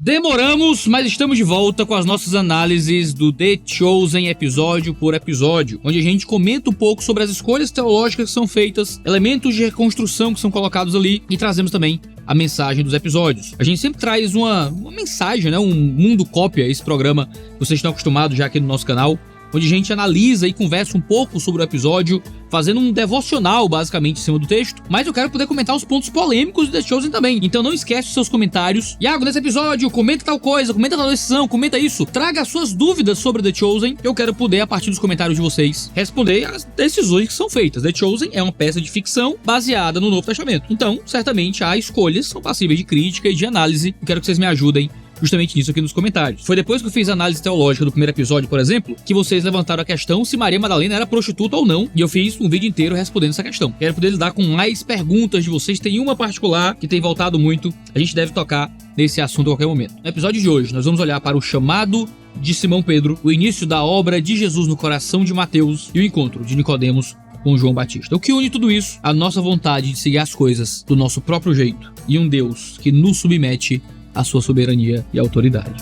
Demoramos, mas estamos de volta com as nossas análises do The Chosen episódio por episódio, onde a gente comenta um pouco sobre as escolhas teológicas que são feitas, elementos de reconstrução que são colocados ali e trazemos também a mensagem dos episódios. A gente sempre traz uma mensagem, né? Um mundo cópia, esse programa que vocês estão acostumados já aqui no nosso canal, onde a gente analisa e conversa um pouco sobre o episódio, fazendo um devocional, basicamente, em cima do texto. Mas eu quero poder comentar os pontos polêmicos do The Chosen também. Então não esquece os seus comentários. Iago, nesse episódio, comenta tal coisa, comenta tal decisão, comenta isso. Traga as suas dúvidas sobre The Chosen. Eu quero poder, a partir dos comentários de vocês, responder às decisões que são feitas. The Chosen é uma peça de ficção baseada no Novo Testamento. Então, certamente, há escolhas que são passíveis de crítica e de análise. Eu quero que vocês me ajudem justamente nisso aqui nos comentários. Foi depois que eu fiz a análise teológica do primeiro episódio, por exemplo, que vocês levantaram a questão se Maria Madalena era prostituta ou não, e eu fiz um vídeo inteiro respondendo essa questão. Quero poder lidar com mais perguntas de vocês. Tem uma particular que tem voltado muito, a gente deve tocar nesse assunto a qualquer momento. No episódio de hoje, nós vamos olhar para o chamado de Simão Pedro, o início da obra de Jesus no coração de Mateus e o encontro de Nicodemos com João Batista. O que une tudo isso? A nossa vontade de seguir as coisas do nosso próprio jeito e um Deus que nos submete a sua soberania e autoridade.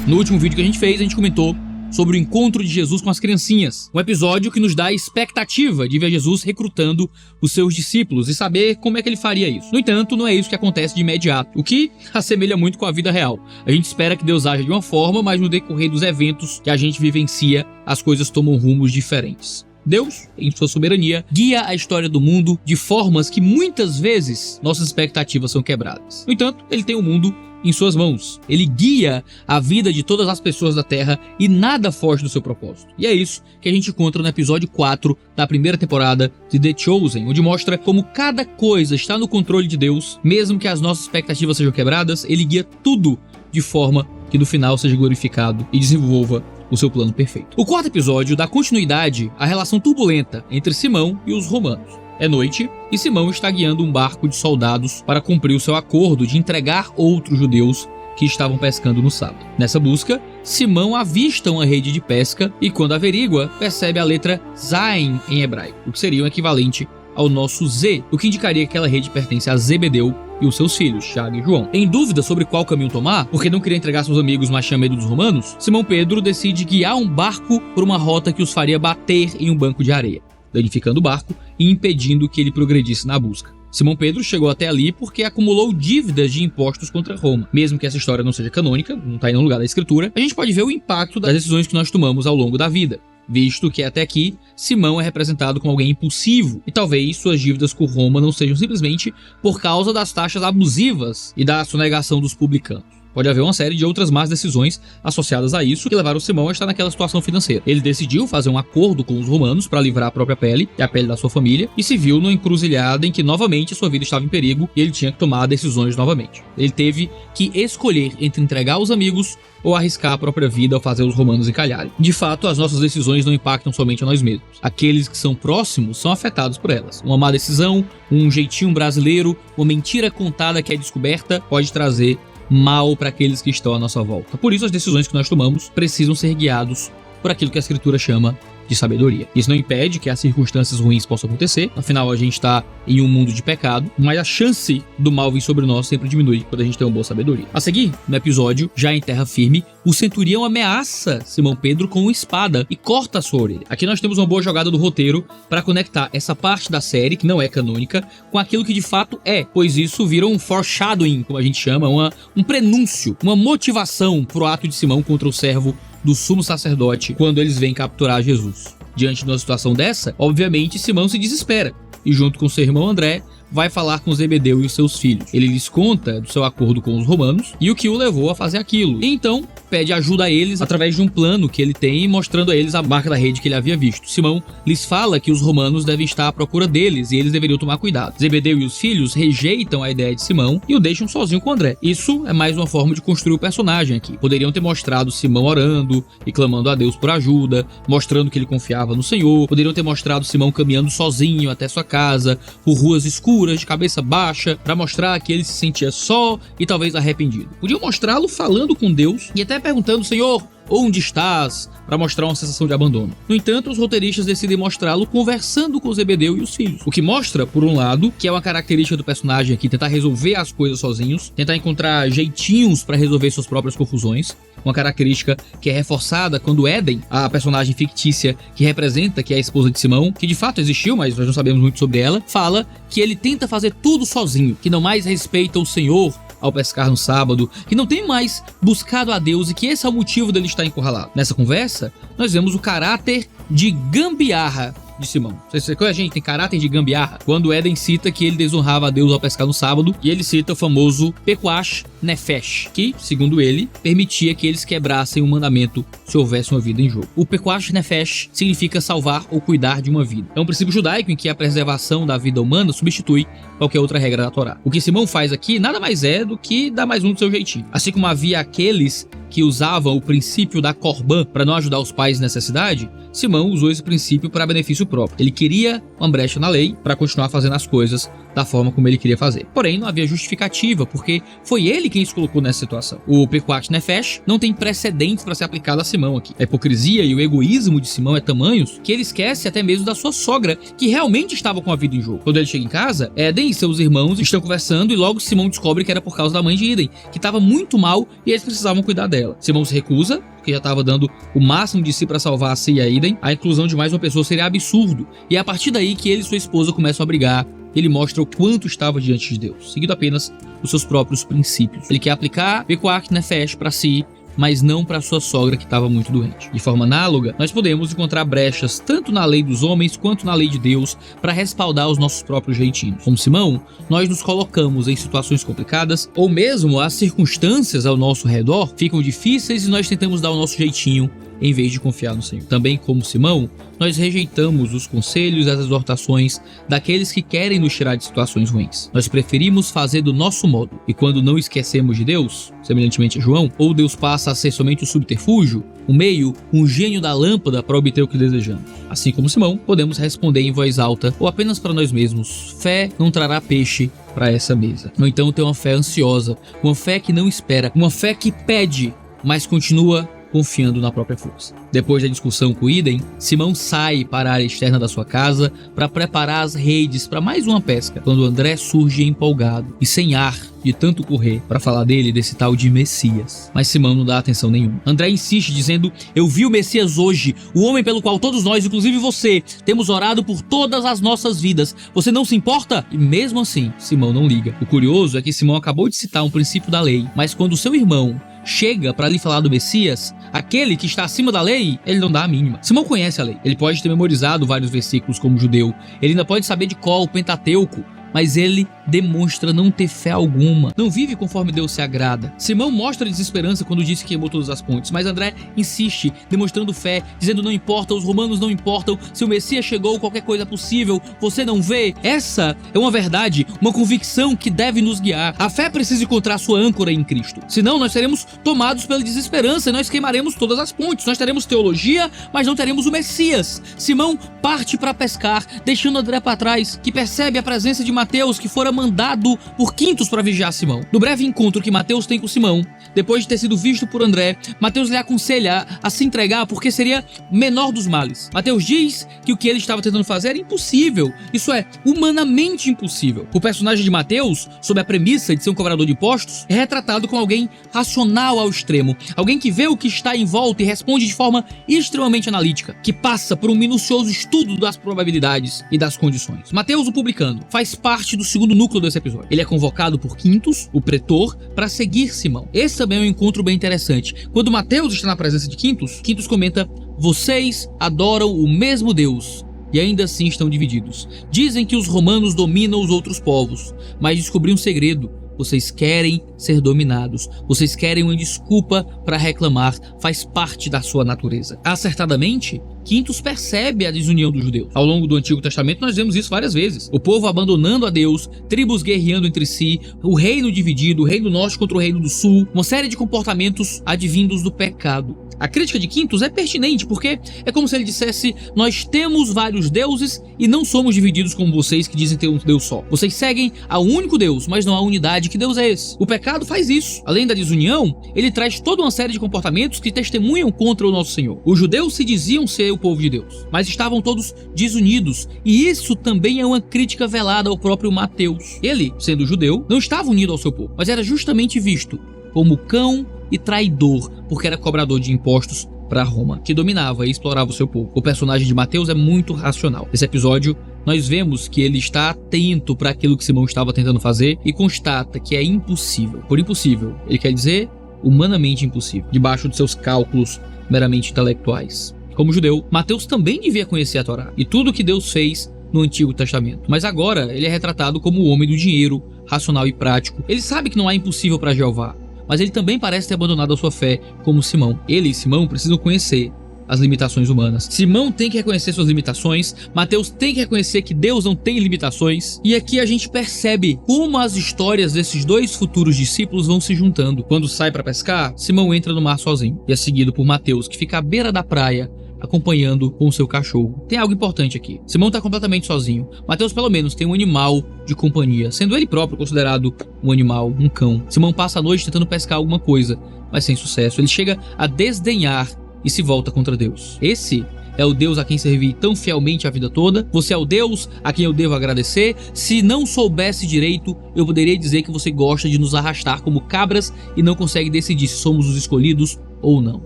No último vídeo que a gente fez, a gente comentou sobre o encontro de Jesus com as criancinhas. Um episódio que nos dá a expectativa de ver Jesus recrutando os seus discípulos e saber como é que ele faria isso. No entanto, não é isso que acontece de imediato, o que assemelha muito com a vida real. A gente espera que Deus haja de uma forma, mas no decorrer dos eventos que a gente vivencia, as coisas tomam rumos diferentes. Deus, em sua soberania, guia a história do mundo de formas que muitas vezes nossas expectativas são quebradas. No entanto, ele tem o mundo em suas mãos. Ele guia a vida de todas as pessoas da Terra e nada foge do seu propósito. E é isso que a gente encontra no episódio 4 da primeira temporada de The Chosen, onde mostra como cada coisa está no controle de Deus, mesmo que as nossas expectativas sejam quebradas, ele guia tudo de forma que no final seja glorificado e desenvolva o seu plano perfeito. O quarto episódio dá continuidade à relação turbulenta entre Simão e os romanos. É noite e Simão está guiando um barco de soldados para cumprir o seu acordo de entregar outros judeus que estavam pescando no sábado. Nessa busca, Simão avista uma rede de pesca e, quando averigua, percebe a letra Zain em hebraico, o que seria o equivalente ao nosso Z, o que indicaria que aquela rede pertence a Zebedeu e os seus filhos, Tiago e João. Em dúvida sobre qual caminho tomar, porque não queria entregar seus amigos, mas tinha medo dos romanos, Simão Pedro decide guiar um barco por uma rota que os faria bater em um banco de areia, danificando o barco e impedindo que ele progredisse na busca. Simão Pedro chegou até ali porque acumulou dívidas de impostos contra Roma. Mesmo que essa história não seja canônica, não está em nenhum lugar da escritura, a gente pode ver o impacto das decisões que nós tomamos ao longo da vida, visto que até aqui Simão é representado como alguém impulsivo e talvez suas dívidas com Roma não sejam simplesmente por causa das taxas abusivas e da sonegação dos publicanos. Pode haver uma série de outras más decisões associadas a isso que levaram Simão a estar naquela situação financeira. Ele decidiu fazer um acordo com os romanos para livrar a própria pele e a pele da sua família e se viu numa encruzilhada em que novamente sua vida estava em perigo e ele tinha que tomar decisões novamente. Ele teve que escolher entre entregar os amigos ou arriscar a própria vida ao fazer os romanos encalharem. De fato, as nossas decisões não impactam somente a nós mesmos. Aqueles que são próximos são afetados por elas. Uma má decisão, um jeitinho brasileiro, uma mentira contada que é descoberta pode trazer mal para aqueles que estão à nossa volta. Por isso, as decisões que nós tomamos precisam ser guiados por aquilo que a Escritura chama de sabedoria. Isso não impede que as circunstâncias ruins possam acontecer, afinal a gente está em um mundo de pecado, mas a chance do mal vir sobre nós sempre diminui quando a gente tem uma boa sabedoria. A seguir, no episódio, já em terra firme, o centurião ameaça Simão Pedro com uma espada e corta a sua orelha. Aqui nós temos uma boa jogada do roteiro para conectar essa parte da série, que não é canônica, com aquilo que de fato é, pois isso vira um foreshadowing, como a gente chama, um prenúncio, uma motivação pro ato de Simão contra o servo do sumo sacerdote quando eles vêm capturar Jesus. Diante de uma situação dessa, obviamente Simão se desespera e junto com seu irmão André vai falar com Zebedeu e os seus filhos. Ele lhes conta do seu acordo com os romanos e o que o levou a fazer aquilo. E então pede ajuda a eles através de um plano que ele tem, mostrando a eles a marca da rede que ele havia visto. Simão lhes fala que os romanos devem estar à procura deles e eles deveriam tomar cuidado. Zebedeu e os filhos rejeitam a ideia de Simão e o deixam sozinho com André. Isso é mais uma forma de construir o personagem aqui. Poderiam ter mostrado Simão orando e clamando a Deus por ajuda, mostrando que ele confiava no Senhor. Poderiam ter mostrado Simão caminhando sozinho até sua casa, por ruas escuras, de cabeça baixa, para mostrar que ele se sentia só e talvez arrependido. Podiam mostrá-lo falando com Deus e até perguntando: Senhor, onde estás?", para mostrar uma sensação de abandono. No entanto, os roteiristas decidem mostrá-lo conversando com Zebedeu e os filhos, o que mostra, por um lado, que é uma característica do personagem aqui tentar resolver as coisas sozinhos, tentar encontrar jeitinhos para resolver suas próprias confusões, uma característica que é reforçada quando Eden, a personagem fictícia que representa, que é a esposa de Simão, que de fato existiu, mas nós não sabemos muito sobre ela, fala que ele tenta fazer tudo sozinho, que não mais respeita o Senhor ao pescar no sábado, que não tem mais buscado a Deus e que esse é o motivo dele estar encurralado. Nessa conversa, nós vemos o caráter de gambiarra de Simão. Você conhece, gente, tem caráter de gambiarra. Quando Eden cita que ele desonrava a Deus ao pescar no sábado, e ele cita o famoso Pequash Nefesh, que, segundo ele, permitia que eles quebrassem o mandamento se houvesse uma vida em jogo. O Pequash Nefesh significa salvar ou cuidar de uma vida. É um princípio judaico em que a preservação da vida humana substitui qualquer outra regra da Torá. O que Simão faz aqui nada mais é do que dar mais um do seu jeitinho. Assim como havia aqueles que usavam o princípio da Corban para não ajudar os pais em necessidade, Simão usou esse princípio para benefício próprio. Ele queria uma brecha na lei para continuar fazendo as coisas da forma como ele queria fazer. Porém, não havia justificativa, porque foi ele quem se colocou nessa situação. O Pequash Nefesh não tem precedentes para ser aplicado a Simão aqui. A hipocrisia e o egoísmo de Simão é tamanhos que ele esquece até mesmo da sua sogra, que realmente estava com a vida em jogo. Quando ele chega em casa, Eden e seus irmãos estão conversando e logo Simão descobre que era por causa da mãe de Eden, que estava muito mal e eles precisavam cuidar dela. Simão se recusa, porque já estava dando o máximo de si para salvar a si e a Eden. A inclusão de mais uma pessoa seria absurdo. E é a partir daí que ele e sua esposa começam a brigar. Ele mostra o quanto estava diante de Deus, seguindo apenas os seus próprios princípios. Ele quer aplicar Pequash Nefesh para si, mas não para sua sogra que estava muito doente. De forma análoga, nós podemos encontrar brechas tanto na lei dos homens quanto na lei de Deus para respaldar os nossos próprios jeitinhos. Como Simão, nós nos colocamos em situações complicadas ou mesmo as circunstâncias ao nosso redor ficam difíceis e nós tentamos dar o nosso jeitinho em vez de confiar no Senhor. Também como Simão, nós rejeitamos os conselhos e as exortações daqueles que querem nos tirar de situações ruins. Nós preferimos fazer do nosso modo. E quando não esquecemos de Deus, semelhantemente a João, ou Deus passa a ser somente o subterfúgio, o meio, um gênio da lâmpada para obter o que desejamos. Assim como Simão, podemos responder em voz alta ou apenas para nós mesmos: fé não trará peixe para essa mesa. Ou então ter uma fé ansiosa, uma fé que não espera, uma fé que pede, mas continua confiando na própria força. Depois da discussão com Eden, Simão sai para a área externa da sua casa para preparar as redes para mais uma pesca, quando André surge empolgado e sem ar de tanto correr para falar desse tal de Messias. Mas Simão não dá atenção nenhuma. André insiste dizendo: eu vi o Messias hoje, o homem pelo qual todos nós, inclusive você, temos orado por todas as nossas vidas. Você não se importa? E mesmo assim, Simão não liga. O curioso é que Simão acabou de citar um princípio da lei, mas quando seu irmão chega para lhe falar do Messias, aquele que está acima da lei, ele não dá a mínima. Simão conhece a lei. Ele pode ter memorizado vários versículos como judeu. Ele ainda pode saber de cor o Pentateuco. Mas ele demonstra não ter fé alguma, não vive conforme Deus se agrada. Simão mostra desesperança quando diz que queimou todas as pontes, mas André insiste, demonstrando fé, dizendo: não importa, os romanos não importam, se o Messias chegou, qualquer coisa é possível, você não vê? Essa é uma verdade, uma convicção que deve nos guiar. A fé precisa encontrar sua âncora em Cristo, senão nós seremos tomados pela desesperança e nós queimaremos todas as pontes. Nós teremos teologia, mas não teremos o Messias. Simão parte para pescar, deixando André para trás, que percebe a presença de Mateus, que fora mandado por Quintus para vigiar Simão. No breve encontro que Mateus tem com Simão, depois de ter sido visto por André, Mateus lhe aconselha a se entregar porque seria menor dos males. Mateus diz que o que ele estava tentando fazer era impossível, isso é, humanamente impossível. O personagem de Mateus, sob a premissa de ser um cobrador de impostos, é retratado como alguém racional ao extremo, alguém que vê o que está em volta e responde de forma extremamente analítica, que passa por um minucioso estudo das probabilidades e das condições. Mateus, o publicano, faz parte do segundo núcleo desse episódio. Ele é convocado por Quintus, o pretor, para seguir Simão. Esse também é um encontro bem interessante. Quando Mateus está na presença de Quintus, Quintus comenta: vocês adoram o mesmo Deus e ainda assim estão divididos. Dizem que os romanos dominam os outros povos, mas descobri um segredo. Vocês querem ser dominados. Vocês querem uma desculpa para reclamar. Faz parte da sua natureza. Acertadamente, Quintus percebe a desunião dos judeus. Ao longo do Antigo Testamento nós vemos isso várias vezes. O povo abandonando a Deus, tribos guerreando entre si, o reino dividido, o reino do norte contra o reino do sul, uma série de comportamentos advindos do pecado. A crítica de Quintus é pertinente porque é como se ele dissesse: nós temos vários deuses e não somos divididos como vocês que dizem ter um Deus só. Vocês seguem ao único Deus, mas não a unidade. Que Deus é esse? O pecado faz isso. Além da desunião, ele traz toda uma série de comportamentos que testemunham contra o nosso Senhor. Os judeus se diziam ser o povo de Deus, mas estavam todos desunidos, e isso também é uma crítica velada ao próprio Mateus. Ele, sendo judeu, não estava unido ao seu povo, mas era justamente visto como cão e traidor, porque era cobrador de impostos para Roma, que dominava e explorava o seu povo. O personagem de Mateus é muito racional. Nesse episódio, nós vemos que ele está atento para aquilo que Simão estava tentando fazer e constata que é impossível. Por impossível, ele quer dizer humanamente impossível, debaixo de seus cálculos meramente intelectuais. Como judeu, Mateus também devia conhecer a Torá e tudo o que Deus fez no Antigo Testamento. Mas agora ele é retratado como o homem do dinheiro, racional e prático. Ele sabe que não há impossível para Jeová, mas ele também parece ter abandonado a sua fé, como Simão. Ele e Simão precisam conhecer as limitações humanas. Simão tem que reconhecer suas limitações, Mateus tem que reconhecer que Deus não tem limitações, e aqui a gente percebe como as histórias desses dois futuros discípulos vão se juntando. Quando sai para pescar, Simão entra no mar sozinho, e é seguido por Mateus, que fica à beira da praia, acompanhando com o seu cachorro. Tem algo importante aqui. Simão está completamente sozinho. Mateus pelo menos tem um animal de companhia, sendo ele próprio considerado um animal, um cão. Simão passa a noite tentando pescar alguma coisa, mas sem sucesso. Ele chega a desdenhar e se volta contra Deus. Esse é o Deus a quem servi tão fielmente a vida toda? Você é o Deus a quem eu devo agradecer? Se não soubesse direito, eu poderia dizer que você gosta de nos arrastar como cabras e não consegue decidir se somos os escolhidos ou não.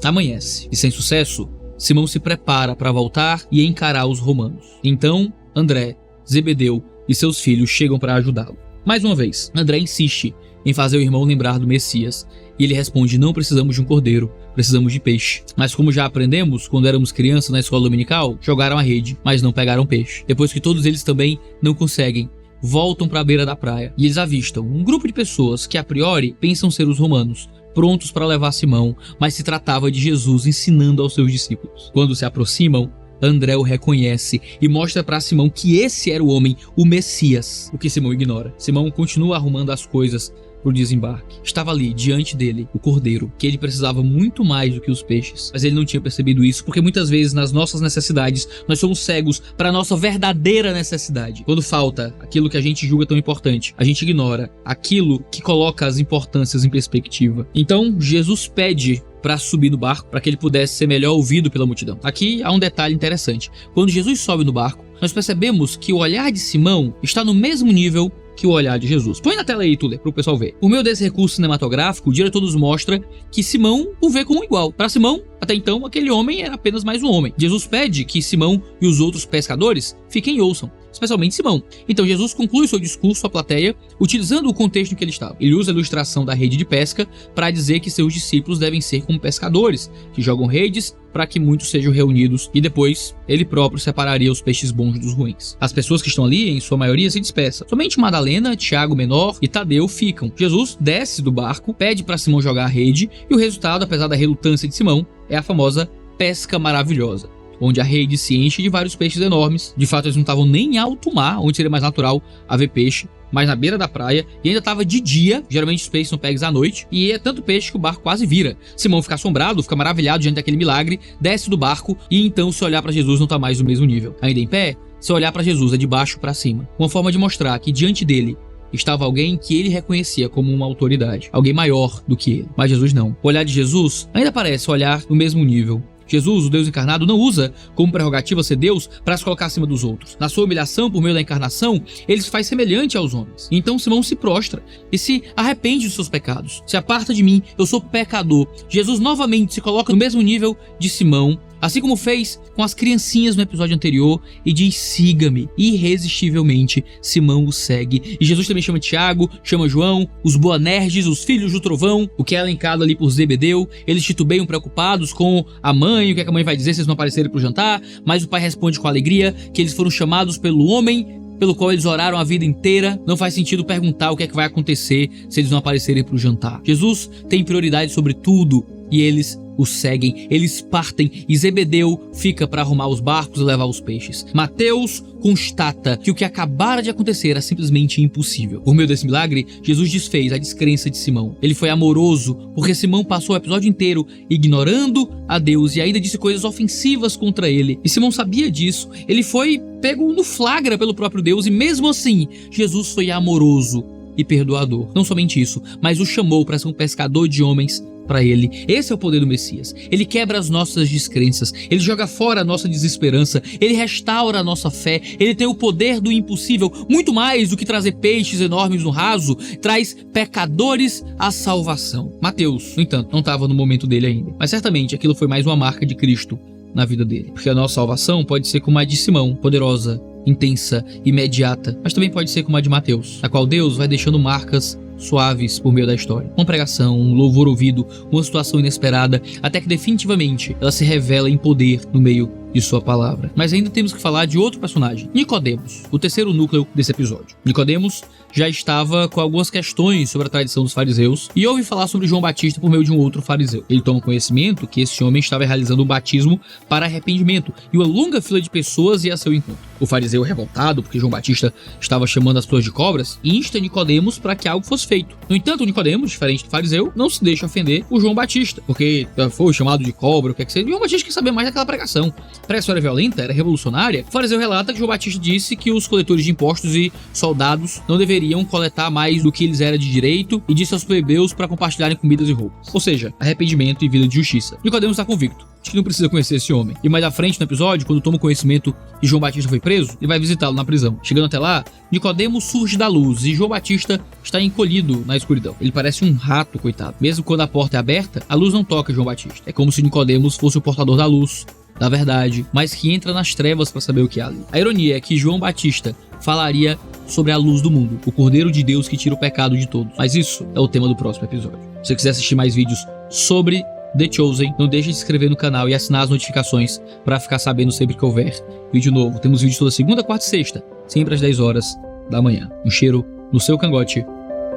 Amanhece, e sem sucesso, Simão se prepara para voltar e encarar os romanos. Então, André, Zebedeu e seus filhos chegam para ajudá-lo. Mais uma vez, André insiste em fazer o irmão lembrar do Messias, e ele responde: não precisamos de um cordeiro, precisamos de peixe. Mas como já aprendemos quando éramos crianças na escola dominical, jogaram a rede, mas não pegaram peixe. Depois que todos eles também não conseguem, voltam para a beira da praia e eles avistam um grupo de pessoas que a priori pensam ser os romanos, prontos para levar Simão, mas se tratava de Jesus ensinando aos seus discípulos. Quando se aproximam, André o reconhece e mostra para Simão que esse era o homem, o Messias, o que Simão ignora. Simão continua arrumando as coisas para o desembarque. Estava ali, diante dele, o cordeiro, que ele precisava muito mais do que os peixes. Mas ele não tinha percebido isso, porque muitas vezes nas nossas necessidades, nós somos cegos para a nossa verdadeira necessidade. Quando falta aquilo que a gente julga tão importante, a gente ignora aquilo que coloca as importâncias em perspectiva. Então, Jesus pede para subir no barco, para que ele pudesse ser melhor ouvido pela multidão. Aqui há um detalhe interessante. Quando Jesus sobe no barco, nós percebemos que o olhar de Simão está no mesmo nível que o olhar de Jesus. Põe na tela aí, Tuller, para o pessoal ver. Por meio desse recurso cinematográfico, o diretor nos mostra que Simão o vê como igual. Para Simão, até então, aquele homem era apenas mais um homem. Jesus pede que Simão e os outros pescadores fiquem e ouçam, especialmente Simão. Então Jesus conclui seu discurso à plateia utilizando o contexto em que ele estava. Ele usa a ilustração da rede de pesca para dizer que seus discípulos devem ser como pescadores, que jogam redes para que muitos sejam reunidos, e depois ele próprio separaria os peixes bons dos ruins. As pessoas que estão ali, em sua maioria, se dispersam. Somente Madalena, Tiago menor e Tadeu ficam. Jesus desce do barco, pede para Simão jogar a rede, e o resultado, apesar da relutância de Simão, é a famosa pesca maravilhosa, onde a rede se enche de vários peixes enormes. De fato, eles não estavam nem em alto mar, onde seria mais natural haver peixe, mas na beira da praia, e ainda estava de dia. Geralmente os peixes são pegos à noite, e é tanto peixe que o barco quase vira. Simão fica assombrado, fica maravilhado diante daquele milagre, desce do barco, e então se olhar para Jesus não está mais no mesmo nível. Ainda em pé, se olhar para Jesus é de baixo para cima, uma forma de mostrar que diante dele estava alguém que ele reconhecia como uma autoridade, alguém maior do que ele. Mas Jesus não. O olhar de Jesus ainda parece olhar no mesmo nível. Jesus, o Deus encarnado, não usa como prerrogativa ser Deus para se colocar acima dos outros. Na sua humilhação por meio da encarnação, ele se faz semelhante aos homens. Então Simão se prostra e se arrepende dos seus pecados. Se aparta de mim, eu sou pecador. Jesus novamente se coloca no mesmo nível de Simão, assim como fez com as criancinhas no episódio anterior, e diz: siga-me. Irresistivelmente, Simão o segue. E Jesus também chama Tiago, chama João, os Boanerges, os filhos do trovão, o que é elencado ali por Zebedeu. Eles titubeiam preocupados com a mãe, o que a mãe vai dizer se eles não aparecerem para o jantar, mas o pai responde com alegria que eles foram chamados pelo homem pelo qual eles oraram a vida inteira. Não faz sentido perguntar o que é que vai acontecer se eles não aparecerem para o jantar. Jesus tem prioridade sobre tudo e eles o seguem, eles partem e Zebedeu fica para arrumar os barcos e levar os peixes. Mateus constata que o que acabara de acontecer era simplesmente impossível. Por meio desse milagre, Jesus desfez a descrença de Simão. Ele foi amoroso, porque Simão passou o episódio inteiro ignorando a Deus e ainda disse coisas ofensivas contra ele. E Simão sabia disso. Ele foi pego no flagra pelo próprio Deus e mesmo assim, Jesus foi amoroso e perdoador. Não somente isso, mas o chamou para ser um pescador de homens para ele. Esse é o poder do Messias. Ele quebra as nossas descrenças, ele joga fora a nossa desesperança, ele restaura a nossa fé, ele tem o poder do impossível. Muito mais do que trazer peixes enormes no raso, traz pecadores à salvação. Mateus, no entanto, não estava no momento dele ainda, mas certamente aquilo foi mais uma marca de Cristo na vida dele, porque a nossa salvação pode ser como a de Simão, poderosa, intensa, imediata, mas também pode ser como a de Mateus, na qual Deus vai deixando marcas suaves por meio da história. Uma pregação, um louvor ouvido, uma situação inesperada, até que definitivamente ela se revela em poder no meio de sua palavra. Mas ainda temos que falar de outro personagem, Nicodemos, o terceiro núcleo desse episódio. Nicodemos já estava com algumas questões sobre a tradição dos fariseus e ouve falar sobre João Batista por meio de um outro fariseu. Ele toma conhecimento que esse homem estava realizando um batismo para arrependimento e uma longa fila de pessoas ia a seu encontro. O fariseu, revoltado porque João Batista estava chamando as pessoas de cobras, insta Nicodemos para que algo fosse feito. No entanto, Nicodemos, diferente do fariseu, não se deixa ofender por João Batista, porque foi chamado de cobra, o que é que seja. João Batista quer saber mais daquela pregação. A pregação era violenta, era revolucionária. O fariseu relata que João Batista disse que os coletores de impostos e soldados não deveriam coletar mais do que eles eram de direito e disse aos plebeus para compartilharem comidas e roupas. Ou seja, arrependimento e vida de justiça. Nicodemos está convicto de que não precisa conhecer esse homem. E mais à frente no episódio, quando toma conhecimento que João Batista foi preso, ele vai visitá-lo na prisão. Chegando até lá, Nicodemos surge da luz e João Batista está encolhido na escuridão. Ele parece um rato, coitado. Mesmo quando a porta é aberta, a luz não toca João Batista. É como se Nicodemos fosse o portador da luz, da verdade, mas que entra nas trevas para saber o que há ali. A ironia é que João Batista falaria sobre a luz do mundo, o Cordeiro de Deus que tira o pecado de todos. Mas isso é o tema do próximo episódio. Se você quiser assistir mais vídeos sobre The Chosen, não deixe de se inscrever no canal e assinar as notificações para ficar sabendo sempre que houver vídeo novo. Temos vídeos toda segunda, quarta e sexta, sempre às 10 horas da manhã. Um cheiro no seu cangote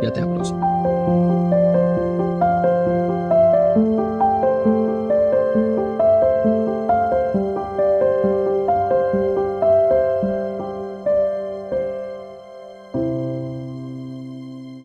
e até a próxima.